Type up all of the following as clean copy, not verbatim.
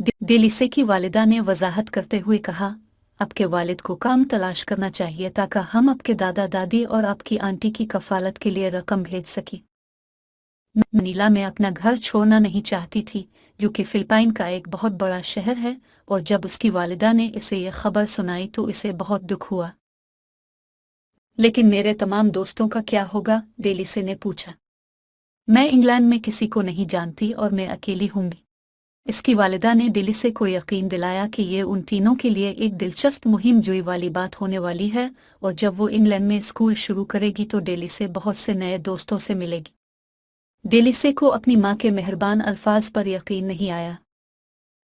डेलिसे की वालिदा ने वजाहत करते हुए कहा, आपके वालिद को काम तलाश करना चाहिए ताकि हम आपके दादा दादी और आपकी आंटी की कफालत के लिए रकम भेज सकें। मनीला में अपना घर छोड़ना नहीं चाहती थी, जो कि फिलिपाइन का एक बहुत बड़ा शहर है, और जब उसकी वालिदा ने इसे यह खबर सुनाई तो इसे बहुत दुख हुआ। लेकिन मेरे तमाम दोस्तों का क्या होगा? डेलिसे ने पूछा। मैं इंग्लैंड में किसी को नहीं जानती और मैं अकेली हूँगी। इसकी वालिदा ने डेलिसे को यकीन दिलाया कि ये उन तीनों के लिए एक दिलचस्प मुहिम जोई वाली बात होने वाली है, और जब वो इंग्लैंड में स्कूल शुरू करेगी तो डेलिसे बहुत से नए दोस्तों से मिलेगी। डेलिसे को अपनी माँ के मेहरबान अल्फाज पर यकीन नहीं आया।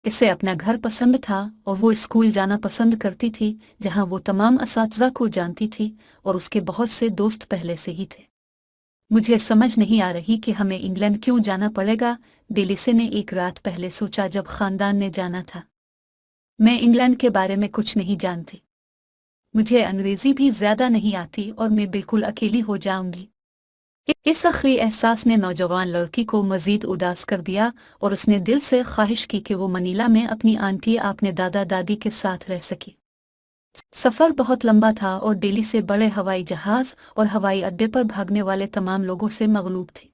इसे अपना घर पसंद था और वो स्कूल जाना पसंद करती थी, जहाँ वो तमाम असातिज़ा को जानती थी और उसके बहुत से दोस्त पहले से ही थे। मुझे समझ नहीं आ रही कि हमें इंग्लैंड क्यों जाना पड़ेगा, डेलिसे ने एक रात पहले सोचा जब खानदान ने जाना था। मैं इंग्लैंड के बारे में कुछ नहीं जानती। मुझे अंग्रेजी भी ज्यादा नहीं आती और मैं बिल्कुल अकेली हो जाऊंगी। इस आखिरी एहसास ने नौजवान लड़की को मजीद उदास कर दिया और उसने दिल से ख्वाहिश की कि वो मनीला में अपनी आंटी अपने दादा दादी के साथ रह सके। सफर बहुत लंबा था और दिल्ली से बड़े हवाई जहाज और हवाई अड्डे पर भागने वाले तमाम लोगों से मगलूब थी।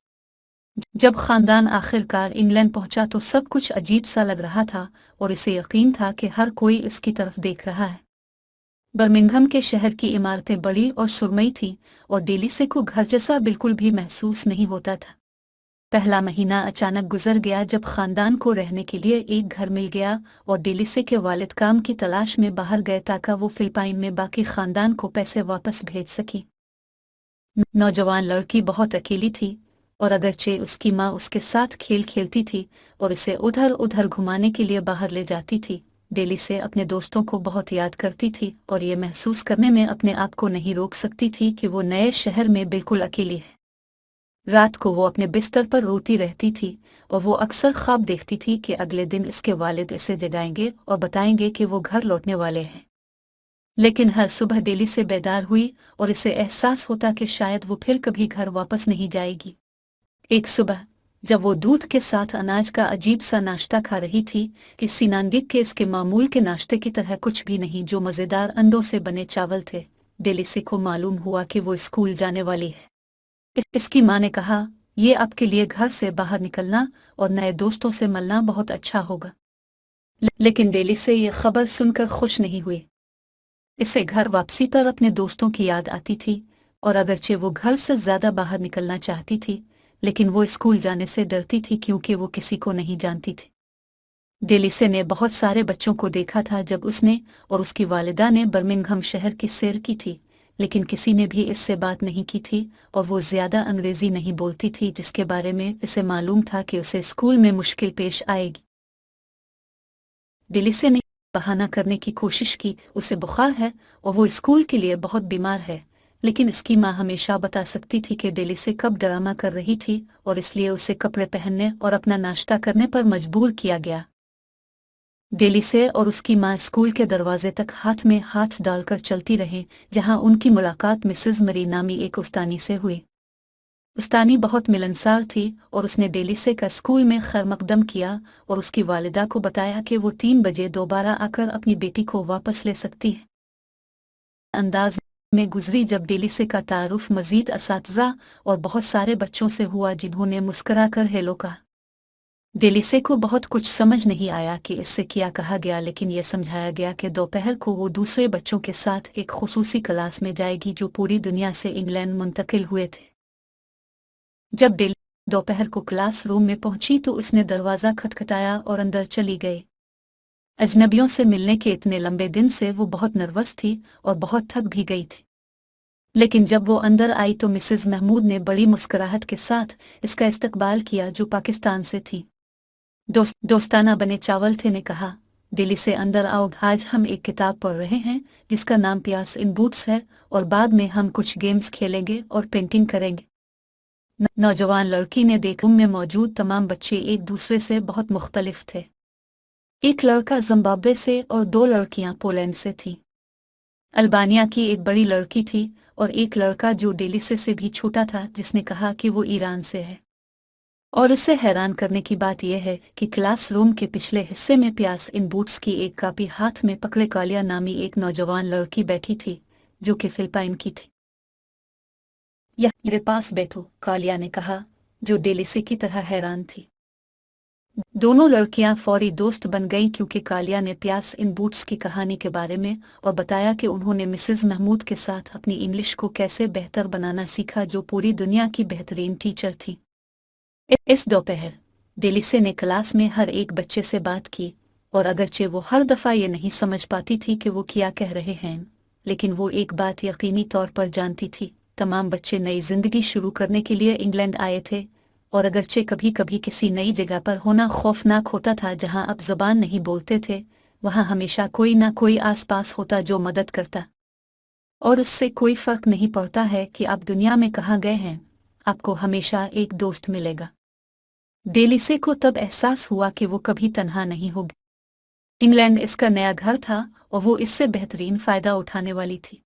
जब खानदान आखिरकार इंग्लैंड पहुंचा तो सब कुछ अजीब सा लग रहा था और इसे यकीन था कि हर कोई इसकी तरफ देख रहा है। बर्मिंघम के शहर की इमारतें बड़ी और सुरमई थीं और डेलिसे को घर जैसा बिल्कुल भी महसूस नहीं होता था। पहला महीना अचानक गुजर गया जब खानदान को रहने के लिए एक घर मिल गया और डेलिसे के वालिद काम की तलाश में बाहर गए ताकि वो फिलिपाइन में बाकी खानदान को पैसे वापस भेज सकी। नौजवान लड़की बहुत अकेली थी और अगरचे उसकी माँ उसके साथ खेल खेलती थी और इसे उधर उधर घुमाने के लिए बाहर ले जाती थी, डेलिसे अपने दोस्तों को बहुत याद करती थी और ये महसूस करने में अपने आप को नहीं रोक सकती थी कि वो नए शहर में बिल्कुल अकेली है। रात को वो अपने बिस्तर पर रोती रहती थी और वो अक्सर ख्वाब देखती थी कि अगले दिन इसके वालिद इसे जगाएंगे और बताएंगे कि वो घर लौटने वाले हैं। लेकिन हर सुबह डेली से बेदार हुई और इसे एहसास होता कि शायद वो फिर कभी घर वापस नहीं जाएगी। एक सुबह जब वो दूध के साथ अनाज का अजीब सा नाश्ता खा रही थी कि सीनांगिक के इसके मामूल के नाश्ते की तरह कुछ भी नहीं जो मज़ेदार अंडों से बने चावल थे, डेलिसे को मालूम हुआ कि वो स्कूल जाने वाली है। इसकी माँ ने कहा, ये आपके लिए घर से बाहर निकलना और नए दोस्तों से मिलना बहुत अच्छा होगा। लेकिन डेलिसे ये खबर सुनकर खुश नहीं हुई। इसे घर वापसी पर अपने दोस्तों की याद आती थी और अगरचे वो घर से ज्यादा बाहर निकलना चाहती थी, लेकिन वो स्कूल जाने से डरती थी क्योंकि वो किसी को नहीं जानती थी। डेलिसे ने बहुत सारे बच्चों को देखा था जब उसने और उसकी वालिदा ने बर्मिंघम शहर की सैर की थी, लेकिन किसी ने भी इससे बात नहीं की थी और वो ज्यादा अंग्रेजी नहीं बोलती थी जिसके बारे में इसे मालूम था कि उसे स्कूल में मुश्किल पेश आएगी। डेलिसे ने बहाना करने की कोशिश की, उसे बुखार है और वो स्कूल के लिए बहुत बीमार है, लेकिन इसकी माँ हमेशा बता सकती थी कि डेलिसे कब ड्रामा कर रही थी और इसलिए उसे कपड़े पहनने और अपना नाश्ता करने पर मजबूर किया गया। डेलिसे और उसकी माँ स्कूल के दरवाजे तक हाथ में हाथ डालकर चलती रहीं, जहाँ उनकी मुलाकात मिसेज मरी नामी एक उस्तानी से हुई। उस्तानी बहुत मिलनसार थी और उसने डेलिसे का स्कूल में खैरमकदम किया और उसकी वालिदा को बताया कि वो 3 बजे दोबारा आकर अपनी बेटी को वापस ले सकती है। अंदाज में गुजरी जब डेलिसे का तारुफ मजीद असातिज़ा और बहुत सारे बच्चों से हुआ जिन्होंने मुस्कराकर हेलो कहा। डेलिसे को बहुत कुछ समझ नहीं आया कि इससे क्या कहा गया, लेकिन यह समझाया गया कि दोपहर को वो दूसरे बच्चों के साथ एक खुसूसी क्लास में जाएगी जो पूरी दुनिया से इंग्लैंड मुंतकिल हुए थे। जब डेली दोपहर को क्लासरूम में पहुंची तो उसने दरवाज़ा खटखटाया और अंदर चली गई। अजनबियों से मिलने के इतने लंबे दिन से वो बहुत नर्वस थी और बहुत थक भी गई थी। लेकिन जब वो अंदर आई तो मिसेज महमूद ने बड़ी मुस्कुराहट के साथ इसका इस्तकबाल किया जो पाकिस्तान से थी। दोस्ताना बने चावल थे ने कहा, दिल्ली से अंदर आओ, आज हम एक किताब पढ़ रहे हैं जिसका नाम प्यास इन बूट्स है और बाद में हम कुछ गेम्स खेलेंगे और पेंटिंग करेंगे। नौजवान लड़की ने देखा रूम में मौजूद तमाम बच्चे एक दूसरे से बहुत मुख्तलिफ थे। एक लड़का जिम्बाब्वे से और 2 लड़कियां पोलैंड से थीं। अल्बानिया की एक बड़ी लड़की थी और एक लड़का जो डेलिसे से भी छोटा था जिसने कहा कि वो ईरान से है। और उससे हैरान करने की बात यह है कि क्लास रूम के पिछले हिस्से में प्यास इन बूट्स की एक कापी हाथ में पकड़े कालिया नामी एक नौजवान लड़की बैठी थी जो कि फिलिपाइन की थी। यह मेरे पास बैठो, कालिया ने कहा, जो डेलिसी की तरह हैरान थी। दोनों लड़कियां फौरी दोस्त बन गईं क्योंकि कालिया ने प्यास इन बूट्स की कहानी के बारे में और बताया कि उन्होंने मिसेस महमूद के साथ अपनी इंग्लिश को कैसे बेहतर बनाना सीखा, जो पूरी दुनिया की बेहतरीन टीचर थी। इस दोपहर डेलिसे ने क्लास में हर एक बच्चे से बात की और अगरचे वो हर दफ़ा ये नहीं समझ पाती थी कि वो क्या कह रहे हैं, लेकिन वो एक बात यकीनी तौर पर जानती थी, तमाम बच्चे नई जिंदगी शुरू करने के लिए इंग्लैंड आए थे और अगरचे कभी कभी किसी नई जगह पर होना खौफनाक होता था जहां अब ज़बान नहीं बोलते थे, वहां हमेशा कोई ना कोई आसपास होता जो मदद करता। और उससे कोई फर्क नहीं पड़ता है कि आप दुनिया में कहाँ गए हैं, आपको हमेशा एक दोस्त मिलेगा। डेलिसे को तब एहसास हुआ कि वो कभी तन्हा नहीं होगी। इंग्लैंड इसका नया घर था और वो इससे बेहतरीन फ़ायदा उठाने वाली थी।